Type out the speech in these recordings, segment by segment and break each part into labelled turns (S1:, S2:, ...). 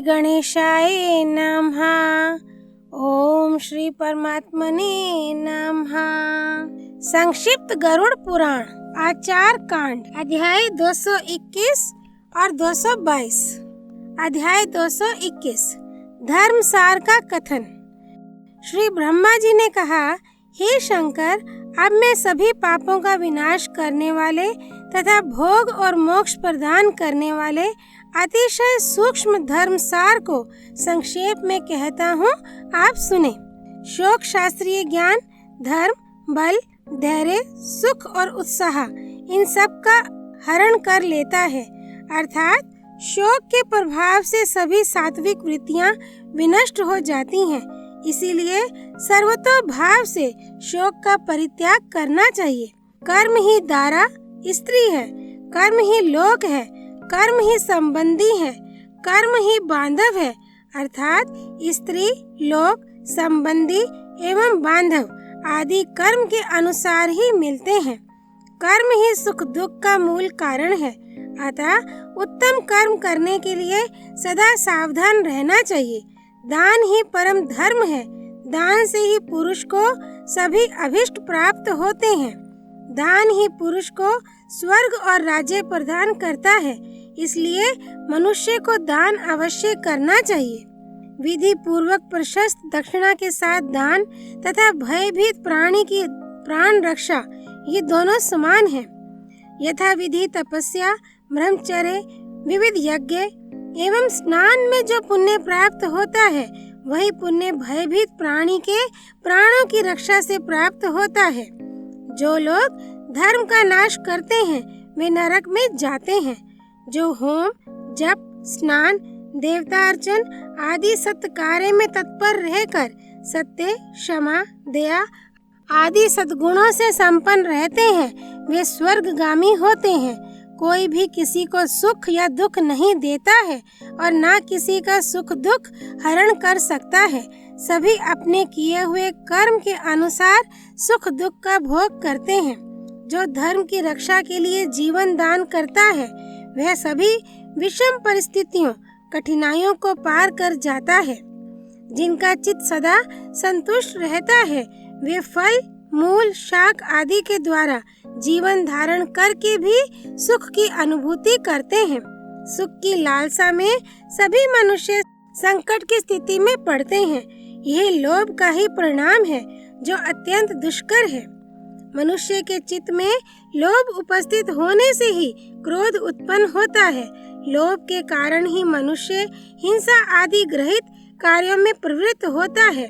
S1: गणेशाय नमः। ओम श्री परमात्मने नमः। संक्षिप्त गरुड़ पुराण आचार कांड अध्याय 221 और 222। अध्याय 221 धर्म सार का कथन। श्री ब्रह्मा जी ने कहा, हे शंकर, अब मैं सभी पापों का विनाश करने वाले तथा भोग और मोक्ष प्रदान करने वाले अतिशय सूक्ष्म धर्म सार को संक्षेप में कहता हूँ, आप सुने। शोक शास्त्रीय ज्ञान धर्म, बल, धैर्य, सुख और उत्साह इन सब का हरण कर लेता है, अर्थात शोक के प्रभाव से सभी सात्विक वृत्तियाँ विनष्ट हो जाती हैं। इसीलिए सर्वतोभाव से शोक का परित्याग करना चाहिए। कर्म ही दारा स्त्री है, कर्म ही लोक है, कर्म ही संबंधी है, कर्म ही बांधव है, अर्थात स्त्री, लोक, संबंधी एवं बांधव आदि कर्म के अनुसार ही मिलते हैं। कर्म ही सुख दुख का मूल कारण है, अतः उत्तम कर्म करने के लिए सदा सावधान रहना चाहिए। दान ही परम धर्म है, दान से ही पुरुष को सभी अभिष्ट प्राप्त होते हैं। दान ही पुरुष को स्वर्ग और राज्य प्रदान करता है, इसलिए मनुष्य को दान अवश्य करना चाहिए। विधि पूर्वक प्रशस्त दक्षिणा के साथ दान तथा भयभीत प्राणी की प्राण रक्षा, ये दोनों समान हैं। यथा विधि तपस्या, ब्रह्मचर्य, विविध यज्ञ एवं स्नान में जो पुण्य प्राप्त होता है, वही पुण्य भयभीत प्राणी के प्राणों की रक्षा से प्राप्त होता है। जो लोग धर्म का नाश करते हैं, वे नरक में जाते हैं। जो होम, जप, स्नान, देवता अर्चन आदि सत्य कार्य में तत्पर रहकर सत्य, क्षमा, दया आदि सद्गुणों से संपन्न रहते हैं, वे स्वर्गगामी होते हैं। कोई भी किसी को सुख या दुख नहीं देता है और ना किसी का सुख दुख हरण कर सकता है। सभी अपने किए हुए कर्म के अनुसार सुख दुख का भोग करते हैं। जो धर्म की रक्षा के लिए जीवन दान करता है, वह सभी विषम परिस्थितियों, कठिनाइयों को पार कर जाता है। जिनका चित्त सदा संतुष्ट रहता है, वे फल, मूल, शाक आदि के द्वारा जीवन धारण करके भी सुख की अनुभूति करते हैं। सुख की लालसा में सभी मनुष्य संकट की स्थिति में पड़ते हैं। यह लोभ का ही परिणाम है, जो अत्यंत दुष्कर है। मनुष्य के चित्त में लोभ उपस्थित होने से ही क्रोध उत्पन्न होता है। लोभ के कारण ही मनुष्य हिंसा आदि ग्रहित कार्यों में प्रवृत्त होता है।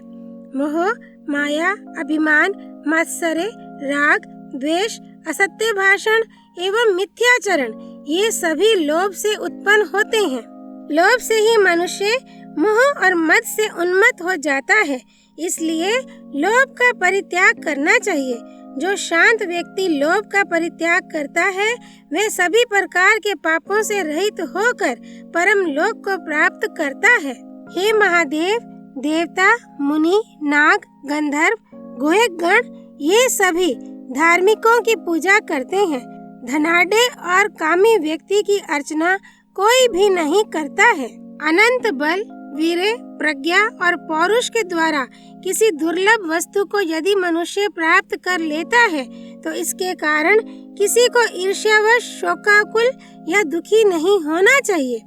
S1: मोह, माया, अभिमान, मत्सर्य, राग, द्वेष, असत्य भाषण एवं मिथ्याचरण, ये सभी लोभ से उत्पन्न होते हैं। लोभ से ही मनुष्य मोह और मद से उन्मत्त हो जाता है। इसलिए लोभ का परित्याग करना चाहिए। जो शांत व्यक्ति लोभ का परित्याग करता है, वह सभी प्रकार के पापों से रहित होकर परम लोक को प्राप्त करता है। हे महादेव, देवता, मुनि, नाग, गंधर्व, गुह्यक गण, ये सभी धार्मिकों की पूजा करते हैं। धनाढ्य और कामी व्यक्ति की अर्चना कोई भी नहीं करता है। अनंत बल, वीर्य, प्रज्ञा और पौरुष के द्वारा किसी दुर्लभ वस्तु को यदि मनुष्य प्राप्त कर लेता है, तो इसके कारण किसी को ईर्ष्यावश, शोकाकुल या दुखी नहीं होना चाहिए।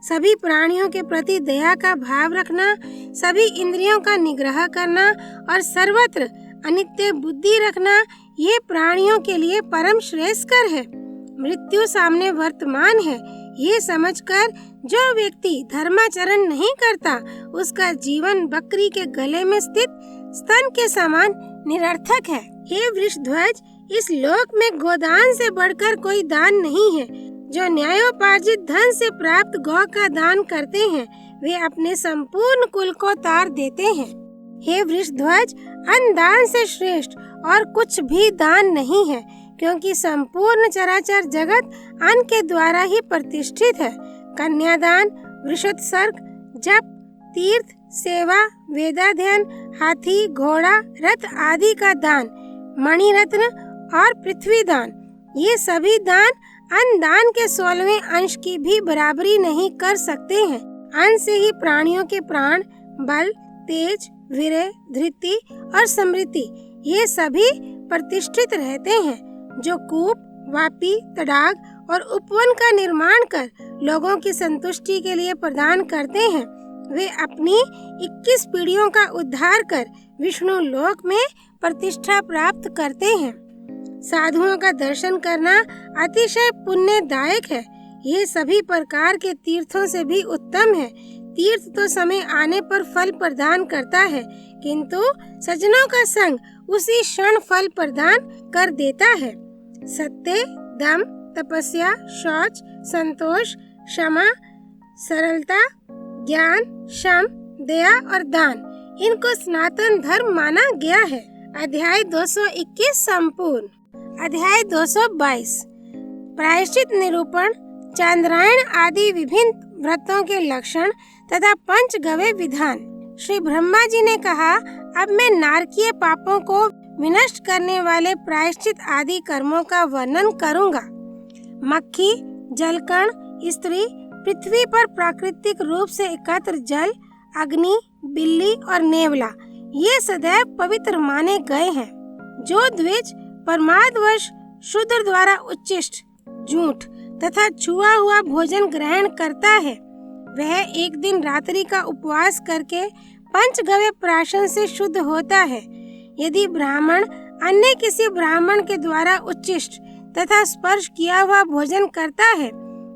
S1: सभी प्राणियों के प्रति दया का भाव रखना, सभी इंद्रियों का निग्रह करना और सर्वत्र अनित्य बुद्धि रखना, ये प्राणियों के लिए परम श्रेयस्कर है। मृत्यु सामने वर्तमान है, ये समझकर जो व्यक्ति धर्माचरण नहीं करता, उसका जीवन बकरी के गले में स्थित स्तन के समान निरर्थक है। हे वृषध्वज, इस लोक में गोदान से बढ़कर कोई दान नहीं है। जो न्यायोपार्जित धन से प्राप्त गौ का दान करते हैं, वे अपने संपूर्ण कुल को तार देते हैं। हे वृषध्वज, अन्न दान से श्रेष्ठ और कुछ भी दान नहीं है, क्योंकि संपूर्ण चराचर जगत अन्न के द्वारा ही प्रतिष्ठित है। कन्यादान, वृषोत्सर्ग, जप, तीर्थ, सेवा, वेदाध्ययन, हाथी, घोड़ा, रथ आदि का दान, मणिरत्न और पृथ्वी दान, ये सभी दान अन्न दान के 16वें अंश की भी बराबरी नहीं कर सकते हैं। अन्न से ही प्राणियों के प्राण, बल, तेज, वीर्य, धृति और समृद्धि ये सभी प्रतिष्ठित रहते हैं। जो कूप, वापी, तड़ाग और उपवन का निर्माण कर लोगों की संतुष्टि के लिए प्रदान करते हैं, वे अपनी 21 पीढ़ियों का उद्धार कर विष्णु लोक में प्रतिष्ठा प्राप्त करते हैं। साधुओं का दर्शन करना अतिशय पुण्यदायक है। ये सभी प्रकार के तीर्थों से भी उत्तम है। तीर्थ तो समय आने पर फल प्रदान करता है, किंतु सज्जनों का संग उसी क्षण फल प्रदान कर देता है। सत्य, दम, तपस्या, शौच, संतोष, क्षमा, सरलता, ज्ञान, शम, दया और दान, इनको सनातन धर्म माना गया है। अध्याय 221 संपूर्ण। अध्याय 222 प्रायश्चित निरूपण, चांद्रायण आदि विभिन्न व्रतों के लक्षण तथा पंचगव्य विधान। श्री ब्रह्मा जी ने कहा, अब मैं नारकीय पापों को विनष्ट करने वाले प्रायश्चित आदि कर्मों का वर्णन करूंगा। मक्खी, जलकण, स्त्री, पृथ्वी पर प्राकृतिक रूप से एकत्र जल, अग्नि, बिल्ली और नेवला ये सदैव पवित्र माने गए हैं। जो द्विज परमादवश शूद्र द्वारा उच्छिष्ट, झूठ तथा छुआ हुआ भोजन ग्रहण करता है, वह एक दिन रात्रि का उपवास करके पंचगव्य प्राशन से शुद्ध होता है। यदि ब्राह्मण अन्य किसी ब्राह्मण के द्वारा उच्छिष्ट तथा स्पर्श किया हुआ भोजन करता है,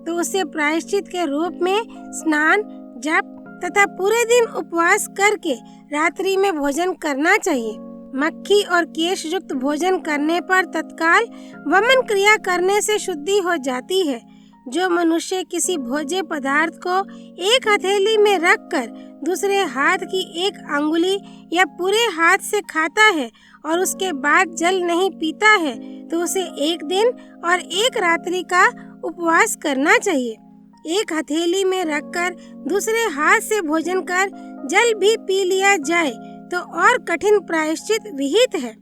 S1: तो उसे प्रायश्चित के रूप में स्नान, जप तथा पूरे दिन उपवास करके रात्रि में भोजन करना चाहिए। मक्खी और केश युक्त भोजन करने पर तत्काल वमन क्रिया करने से शुद्धि हो जाती है। जो मनुष्य किसी भोज्य पदार्थ को एक हथेली में रखकर दूसरे हाथ की एक अंगुली या पूरे हाथ से खाता है और उसके बाद जल नहीं पीता है, तो उसे एक दिन और एक रात्रि का उपवास करना चाहिए। एक हथेली में रखकर दूसरे हाथ से भोजन कर जल भी पी लिया जाए तो और कठिन प्रायश्चित विहित है,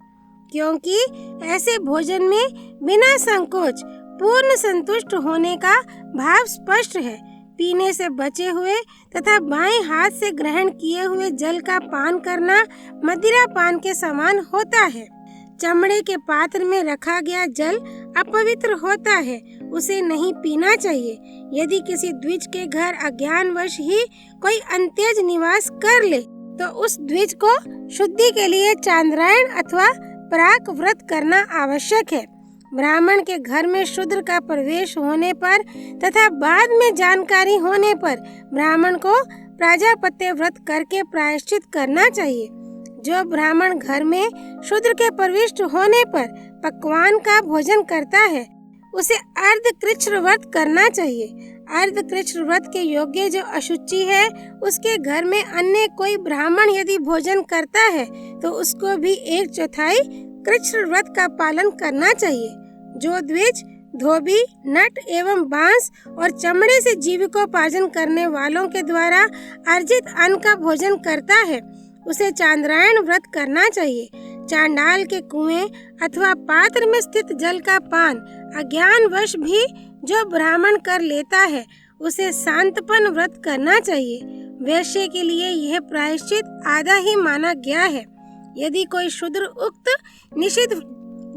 S1: क्योंकि ऐसे भोजन में बिना संकोच पूर्ण संतुष्ट होने का भाव स्पष्ट है। पीने से बचे हुए तथा बाएं हाथ से ग्रहण किए हुए जल का पान करना मदिरा पान के समान होता है। चमड़े के पात्र में रखा गया जल अपवित्र होता है, उसे नहीं पीना चाहिए। यदि किसी द्विज के घर अज्ञानवश ही कोई अंत्यज निवास कर ले, तो उस द्विज को शुद्धि के लिए चांद्रायण अथवा प्राक व्रत करना आवश्यक है। ब्राह्मण के घर में शूद्र का प्रवेश होने पर तथा बाद में जानकारी होने पर ब्राह्मण को प्राजापत्य व्रत करके प्रायश्चित करना चाहिए। जो ब्राह्मण घर में शूद्र के प्रविष्ट होने पर पकवान का भोजन करता है, उसे अर्धकृच्छ्र व्रत करना चाहिए। अर्धकृच्छ्र व्रत के योग्य जो अशुचि है, उसके घर में अन्य कोई ब्राह्मण यदि भोजन करता है तो उसको भी 1/4 कृच्छ्र व्रत का पालन करना चाहिए। जो द्विज, धोबी, नट एवं बांस और चमड़े से जीविकोपार्जन करने वालों के द्वारा अर्जित अन्न का भोजन करता है, उसे चांद्रायण व्रत करना चाहिए। चांडाल के कुएं अथवा पात्र में स्थित जल का पान अज्ञानवश भी जो ब्राह्मण कर लेता है, उसे शांतपन व्रत करना चाहिए। वैश्य के लिए यह प्रायश्चित आधा ही माना गया है। यदि कोई शूद्र उक्त निषिद्ध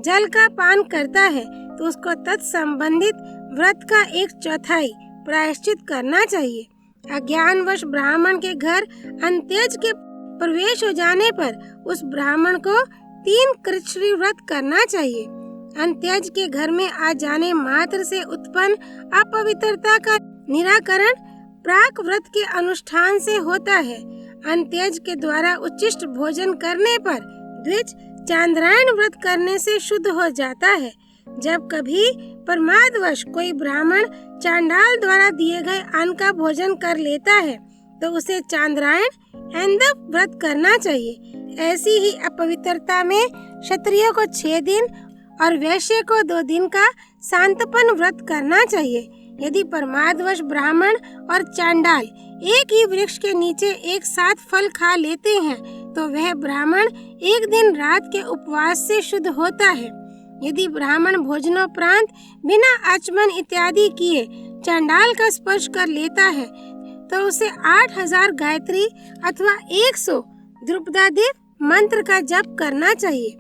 S1: जल का पान करता है, तो उसको तत्संबंधित व्रत का 1/4 प्रायश्चित करना चाहिए। अज्ञानवश ब्राह्मण के घर अंत्यज के प्रवेश हो जाने पर उस ब्राह्मण को 3 कृच्छ्र व्रत करना चाहिए। अंत्यज के घर में आ जाने मात्र से उत्पन्न अपवित्रता का निराकरण प्राक व्रत के अनुष्ठान से होता है। अंत्यज के द्वारा उच्छिष्ट भोजन करने पर द्विज चांद्रायण व्रत करने से शुद्ध हो जाता है। जब कभी प्रमादवश कोई ब्राह्मण चांडाल द्वारा दिए गए अन्न का भोजन कर लेता है, तो उसे चांद्रायण ऐंदव व्रत करना चाहिए। ऐसी ही अपवित्रता में क्षत्रियो को 6 दिन और वैश्य को 2 दिन का शांतपन व्रत करना चाहिए। यदि प्रमादवश ब्राह्मण और चांडाल एक ही वृक्ष के नीचे एक साथ फल खा लेते हैं, तो वह ब्राह्मण एक दिन रात के उपवास से शुद्ध होता है। यदि ब्राह्मण भोजनोपरांत बिना आचमन इत्यादि किए चांडाल का स्पर्श कर लेता है, तो उसे 8000 गायत्री अथवा 100 द्रुपदादीप मंत्र का जप करना चाहिए।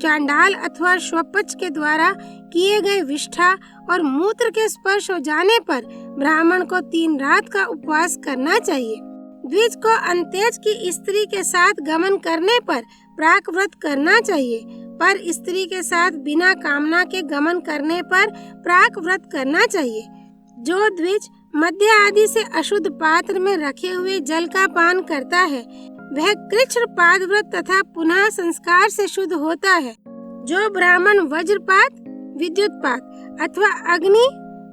S1: चांडाल अथवा स्वपच के द्वारा किए गए विष्ठा और मूत्र के स्पर्श हो जाने पर ब्राह्मण को 3 रात का उपवास करना चाहिए। द्विज को अंत्यज की स्त्री के साथ गमन करने पर प्राक व्रत करना चाहिए, पर स्त्री के साथ बिना कामना के गमन करने पर प्राक व्रत करना चाहिए। जो द्विज मद्य आदि से अशुद्ध पात्र में रखे हुए जल का पान करता है वह कृच्छ्र पाद व्रत तथा पुनः संस्कार से शुद्ध होता है। जो ब्राह्मण वज्रपात, विद्युतपात अथवा अग्नि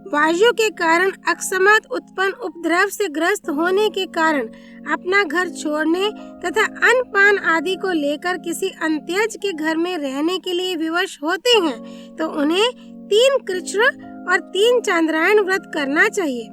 S1: वायु के कारण अकस्मात उत्पन्न उपद्रव से ग्रस्त होने के कारण अपना घर छोड़ने तथा अन्न पान आदि को लेकर किसी अंत्यज के घर में रहने के लिए विवश होते हैं तो उन्हें 3 कृच्छ्र और 3 चांद्रायण व्रत करना चाहिए।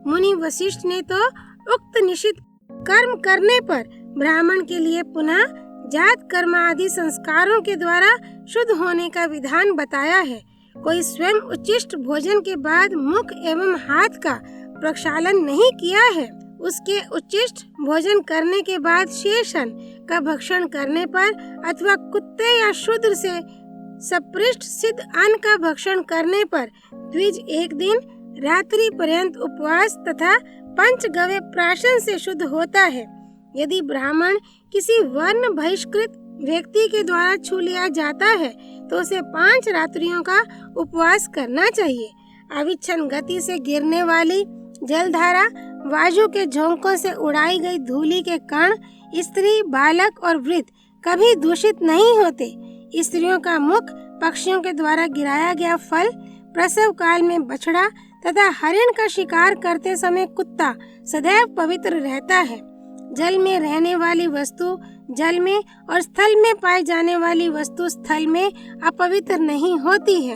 S1: मुनि वशिष्ठ ने तो उक्त निषिद्ध कर्म करने पर ब्राह्मण के लिए पुनः जात कर्म आदि संस्कारों के द्वारा शुद्ध होने का विधान बताया है। कोई स्वयं उच्चिष्ट भोजन के बाद मुख एवं हाथ का प्रक्षालन नहीं किया है, उसके उच्चिष्ट भोजन करने के बाद शेषन का भक्षण करने पर अथवा कुत्ते या शूद्र से सपृष्ट सिद्ध अन्न का भक्षण करने पर द्विज एक दिन रात्रि पर्यंत उपवास तथा पंचगव्य प्राशन से शुद्ध होता है। यदि ब्राह्मण किसी वर्ण बहिष्कृत व्यक्ति के द्वारा छू लिया जाता है तो उसे 5 रात्रियों का उपवास करना चाहिए। अविच्छिन्न गति से गिरने वाली जलधारा, वायु के झोंकों से उड़ाई गई धूलि के कण, स्त्री, बालक और वृद्ध कभी दूषित नहीं होते। स्त्रियों का मुख, पक्षियों के द्वारा गिराया गया फल, प्रसव काल में बछड़ा तथा हरिण का शिकार करते समय कुत्ता सदैव पवित्र रहता है। जल में रहने वाली वस्तु जल में और स्थल में पाई जाने वाली वस्तु स्थल में अपवित्र नहीं होती है।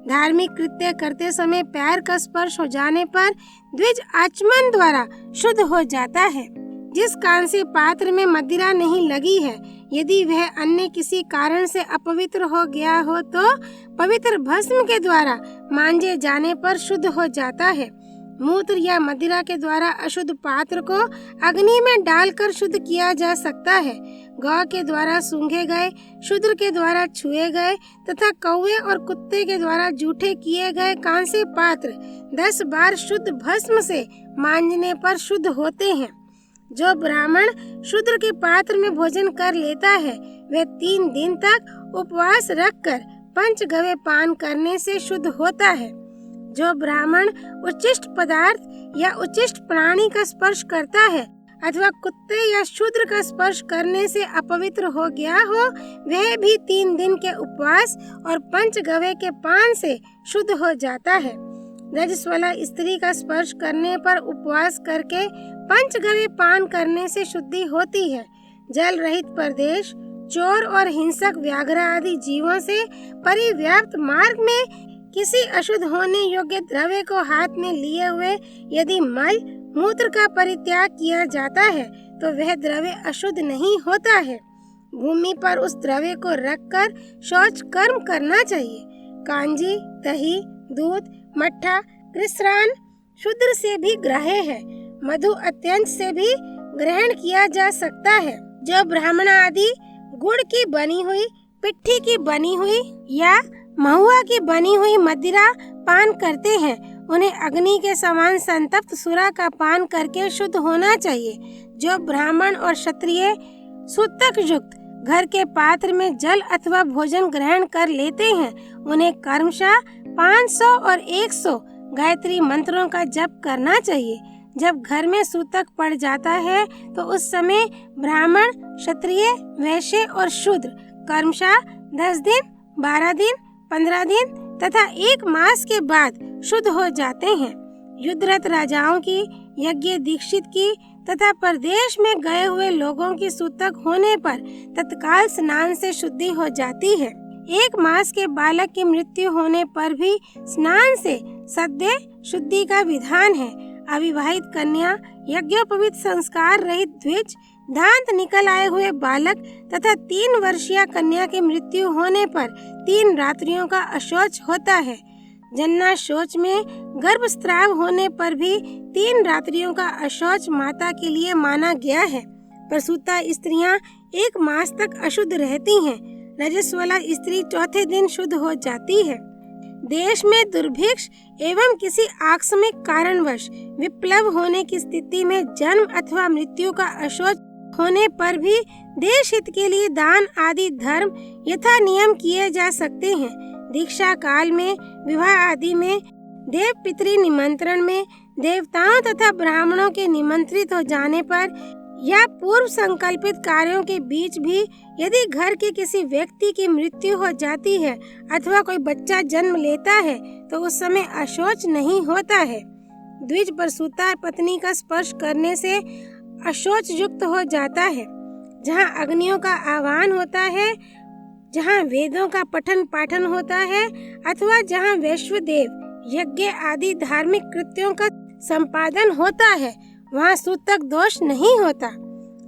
S1: धार्मिक कृत्य करते समय पैर का स्पर्श हो जाने पर द्विज आचमन द्वारा शुद्ध हो जाता है। जिस कान से पात्र में मदिरा नहीं लगी है, यदि वह अन्य किसी कारण से अपवित्र हो गया हो तो पवित्र भस्म के द्वारा मांजे जाने पर शुद्ध हो जाता है। मूत्र या मदिरा के द्वारा अशुद्ध पात्र को अग्नि में डालकर शुद्ध किया जा सकता है। गौ के द्वारा सूंघे गए, शूद्र के द्वारा छुए गए तथा कौवे और कुत्ते के द्वारा जूठे किए गए कांसे पात्र 10 बार शुद्ध भस्म से मांजने पर शुद्ध होते हैं। जो ब्राह्मण शूद्र के पात्र में भोजन कर लेता है वह 3 दिन तक उपवास रखकर पंचगव्य पान करने से शुद्ध होता है। जो ब्राह्मण उच्चिष्ट पदार्थ या उच्चिष्ट प्राणी का स्पर्श करता है अथवा कुत्ते या शूद्र का स्पर्श करने से अपवित्र हो गया हो वह भी 3 दिन के उपवास और पंचगव्य के पान से शुद्ध हो जाता है। रजस्वला स्त्री का स्पर्श करने पर उपवास करके पंचगव्य पान करने से शुद्धि होती है। जल रहित प्रदेश, चोर और हिंसक व्याघ्र आदि जीवों से परिव्याप्त मार्ग में किसी अशुद्ध होने योग्य द्रव्य को हाथ में लिए हुए यदि मल मूत्र का परित्याग किया जाता है तो वह द्रव्य अशुद्ध नहीं होता है। भूमि पर उस द्रव्य को रखकर शौच कर्म करना चाहिए। कांजी, दही, दूध, मट्ठा, कृस्रान शूद्र से भी ग्राह्य है। मधु अत्यंत से भी ग्रहण किया जा सकता है। जो ब्राह्मण आदि गुड़ की बनी हुई, पिट्ठी की बनी हुई या महुआ की बनी हुई मदिरा पान करते हैं उन्हें अग्नि के समान संतप्त सुरा का पान करके शुद्ध होना चाहिए। जो ब्राह्मण और क्षत्रिय सूतक युक्त घर के पात्र में जल अथवा भोजन ग्रहण कर लेते हैं उन्हें कर्मशः 500 और 100 गायत्री मंत्रों का जप करना चाहिए। जब घर में सूतक पड़ जाता है तो उस समय ब्राह्मण, क्षत्रिय, वैश्य और शूद्र कर्मशः 10 दिन, 12 दिन, 15 दिन तथा 1 मास के बाद शुद्ध हो जाते हैं। युद्धरत राजाओं की, यज्ञ दीक्षित की तथा परदेश में गए हुए लोगों की सूतक होने पर तत्काल स्नान से शुद्धि हो जाती है। 1 मास के बालक की मृत्यु होने पर भी स्नान से सद्य शुद्धि का विधान है। अविवाहित कन्या, यज्ञोपवीत संस्कार रहित द्विज, दांत निकल आए हुए बालक तथा 3 वर्षीय कन्या की मृत्यु होने पर 3 रात्रियों का अशौच होता है। जन्ना शौच में गर्भस्राव होने पर भी 3 रात्रियों का अशौच माता के लिए माना गया है। प्रसूता स्त्रियां 1 मास तक अशुद्ध रहती हैं। रजस्वला स्त्री चौथे दिन शुद्ध हो जाती है। देश में दुर्भिक्ष एवं किसी आकस्मिक कारणवश विप्लव होने की स्थिति में जन्म अथवा मृत्यु का अशौच होने पर भी देश हित के लिए दान आदि धर्म यथा नियम किए जा सकते हैं। दीक्षा काल में, विवाह आदि में, देव पितृ निमंत्रण में, देवताओं तथा ब्राह्मणों के निमंत्रित हो जाने पर या पूर्व संकल्पित कार्यों के बीच भी यदि घर के किसी व्यक्ति की मृत्यु हो जाती है अथवा कोई बच्चा जन्म लेता है तो उस समय अशौच नहीं होता है। द्विज प्रसूता पत्नी का स्पर्श करने से अशौच युक्त हो जाता है। जहाँ अग्नियों का आह्वान होता है, जहाँ वेदों का पठन पाठन होता है अथवा जहाँ वैश्वदेव यज्ञ आदि धार्मिक कृत्यों का संपादन होता है, वहाँ सूतक दोष नहीं होता।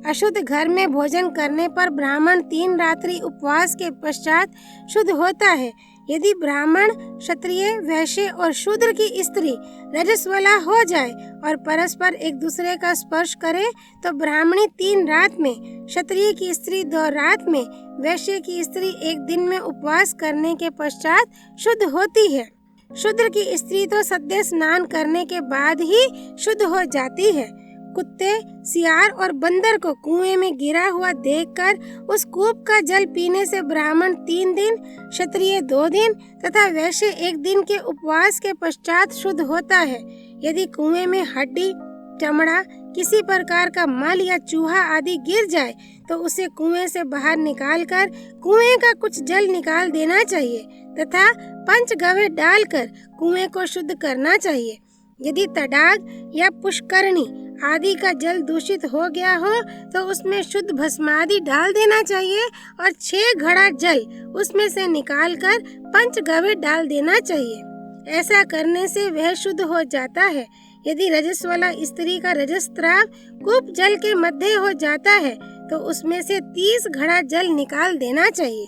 S1: अशुद्ध घर में भोजन करने पर ब्राह्मण 3 रात्रि उपवास के पश्चात शुद्ध होता है। यदि ब्राह्मण, क्षत्रिय, वैश्य और शूद्र की स्त्री रजस्वला हो जाए और परस्पर एक दूसरे का स्पर्श करे तो ब्राह्मणी 3 रात में, क्षत्रिय की स्त्री 2 रात में, वैश्य की स्त्री 1 दिन में उपवास करने के पश्चात शुद्ध होती है। शूद्र की स्त्री तो सद्य स्नान करने के बाद ही शुद्ध हो जाती है। कुत्ते, सियार और बंदर को कुएं में गिरा हुआ देखकर उस कूप का जल पीने से ब्राह्मण 3 दिन, क्षत्रिय 2 दिन तथा वैश्य 1 दिन के उपवास के पश्चात शुद्ध होता है। यदि कुएं में हड्डी, चमड़ा, किसी प्रकार का मल या चूहा आदि गिर जाए तो उसे कुएं से बाहर निकालकर कुएं का कुछ जल निकाल देना चाहिए तथा पंचगव्य डालकर कुएं को शुद्ध करना चाहिए। यदि तडाग या पुष्करणी आदि का जल दूषित हो गया हो तो उसमें शुद्ध भस्मादि डाल देना चाहिए और 6 घड़ा जल उसमें से निकालकर पंचगव्य डाल देना चाहिए। ऐसा करने से वह शुद्ध हो जाता है। यदि रजस्वला स्त्री का रजस्त्राव कूप जल के मध्य हो जाता है तो उसमें से 30 घड़ा जल निकाल देना चाहिए।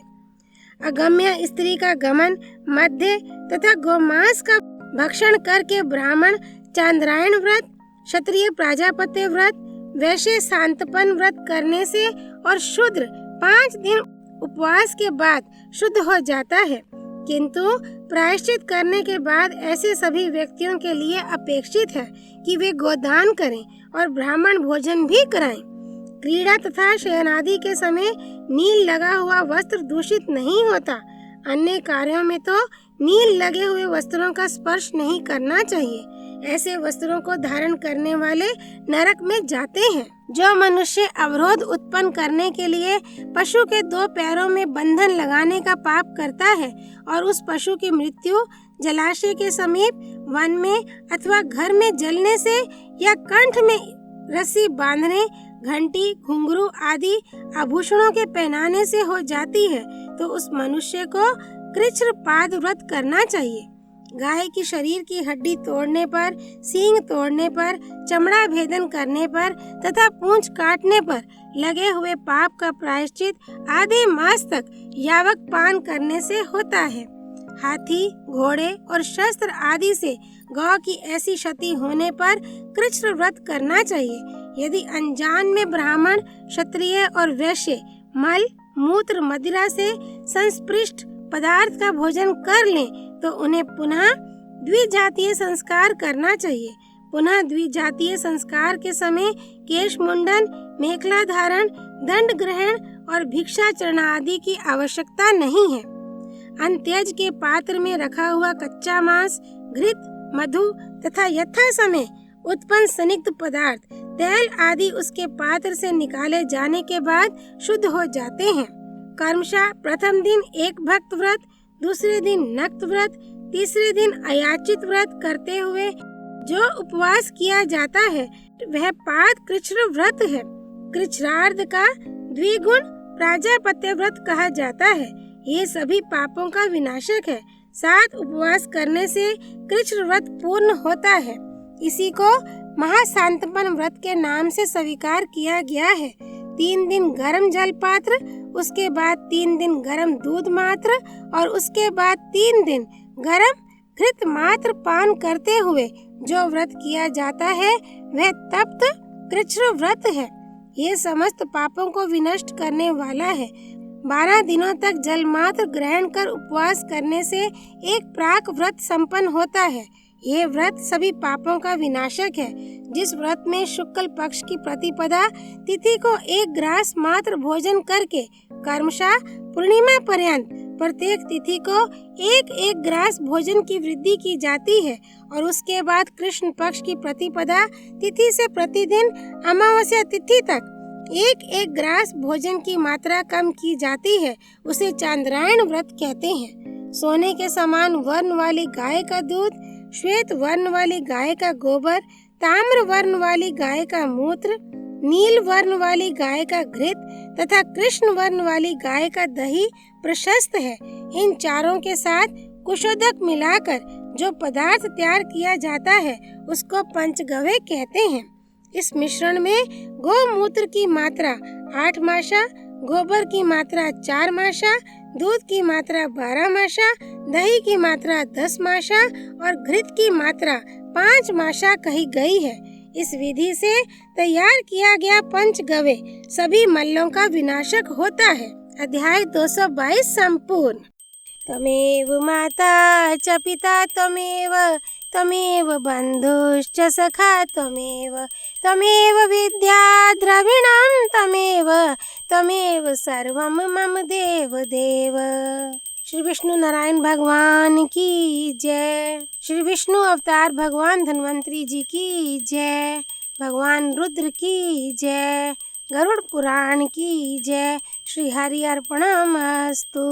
S1: अगम्य स्त्री का गमन, मध्य तथा गोमांस का भक्षण करके ब्राह्मण चांद्रायण व्रत, क्षत्रिय प्राजापत्य व्रत, वैश्य शांतपन व्रत करने से और शूद्र 5 दिन उपवास के बाद शुद्ध हो जाता है। किंतु प्रायश्चित करने के बाद ऐसे सभी व्यक्तियों के लिए अपेक्षित है कि वे गोदान करें और ब्राह्मण भोजन भी कराएं। क्रीड़ा तथा शयनादि के समय नील लगा हुआ वस्त्र दूषित नहीं होता। अन्य कार्यों में तो नील लगे हुए वस्त्रों का स्पर्श नहीं करना चाहिए। ऐसे वस्त्रों को धारण करने वाले नरक में जाते हैं। जो मनुष्य अवरोध उत्पन्न करने के लिए पशु के 2 पैरों में बंधन लगाने का पाप करता है और उस पशु की मृत्यु जलाशय के समीप, वन में अथवा घर में जलने से या कंठ में रस्सी बांधने, घंटी, घुंघरू आदि आभूषणों के पहनाने से हो जाती है तो उस मनुष्य को कृच्छ्रपाद व्रत करना चाहिए। गाय की शरीर की हड्डी तोड़ने पर, सींग तोड़ने पर, चमड़ा भेदन करने पर तथा पूंछ काटने पर लगे हुए पाप का प्रायश्चित आधे मास तक यावक पान करने से होता है। हाथी, घोड़े और शस्त्र आदि से गौ की ऐसी क्षति होने पर कृच्छ्र व्रत करना चाहिए। यदि अनजान में ब्राह्मण, क्षत्रिय और वैश्य मल, मूत्र, मदिरा से संस्पृष्ट पदार्थ का भोजन कर लें तो उन्हें पुनः द्विजातीय संस्कार करना चाहिए। पुनः द्विजातीय संस्कार के समय केश मुंडन, मेखला धारण, दंड ग्रहण और भिक्षाचरण आदि की आवश्यकता नहीं है। अंत्यज के पात्र में रखा हुआ कच्चा मांस, घृत, मधु तथा यथा समय उत्पन्न संदिग्ध पदार्थ, तेल आदि उसके पात्र से निकाले जाने के बाद शुद्ध हो जाते हैं। कर्मशः प्रथम दिन एक भक्त व्रत, दूसरे दिन नक्त व्रत, तीसरे दिन अयाचित व्रत करते हुए जो उपवास किया जाता है वह पाद कृच्छ्र व्रत है। कृच्छ्रार्ध का द्विगुण प्राजापत्य व्रत कहा जाता है। ये सभी पापों का विनाशक है। 7 उपवास करने से कृच्छ्र व्रत पूर्ण होता है। इसी को महाशांतपन व्रत के नाम से स्वीकार किया गया है। 3 दिन गर्म जल पात्र, उसके बाद 3 दिन गर्म दूध मात्र और उसके बाद 3 दिन गर्म घृत मात्र पान करते हुए जो व्रत किया जाता है वह तप्त कृच्छ्र व्रत है। ये समस्त पापों को विनष्ट करने वाला है। 12 दिनों तक जल मात्र ग्रहण कर उपवास करने से एक प्राक व्रत संपन्न होता है। ये व्रत सभी पापों का विनाशक है। जिस व्रत में शुक्ल पक्ष की प्रतिपदा तिथि को एक ग्रास मात्र भोजन करके कर्मशः पूर्णिमा पर्यंत प्रत्येक तिथि को एक एक ग्रास भोजन की वृद्धि की जाती है और उसके बाद कृष्ण पक्ष की प्रतिपदा तिथि से प्रतिदिन अमावस्या तिथि तक एक एक ग्रास भोजन की मात्रा कम की जाती है, उसे चांद्रायण व्रत कहते हैं। सोने के समान वर्ण वाली गाय का दूध, श्वेत वर्ण वाली गाय का गोबर, ताम्र वर्ण वाली गाय का मूत्र, नील वर्ण वाली गाय का घृत तथा कृष्ण वर्ण वाली गाय का दही प्रशस्त है। इन चारों के साथ कुशोदक मिलाकर जो पदार्थ तैयार किया जाता है उसको पंचगव्य कहते हैं। इस मिश्रण में गोमूत्र की मात्रा 8 माशा, गोबर की मात्रा 4 माशा, दूध की मात्रा 12 माशा, दही की मात्रा 10 माशा और घृत की मात्रा 5 माशा कही गई है। इस विधि से तैयार किया गया पंचगव्य सभी मल्लों का विनाशक होता है। अध्याय 222 संपूर्ण। त्वमेव माता च पिता त्वमेव, त्वमेव बन्धुश्च सखा त्वमेव, त्वमेव विद्या द्रविणं त्वमेव, त्वमेव सर्वं मम देव देव। श्री विष्णु नारायण भगवान की जय। श्री विष्णु अवतार भगवान धन्वंतरी जी की जय। भगवान रुद्र की जय। गरुड़ पुराण की जय। श्री हरि अर्पणमस्तु।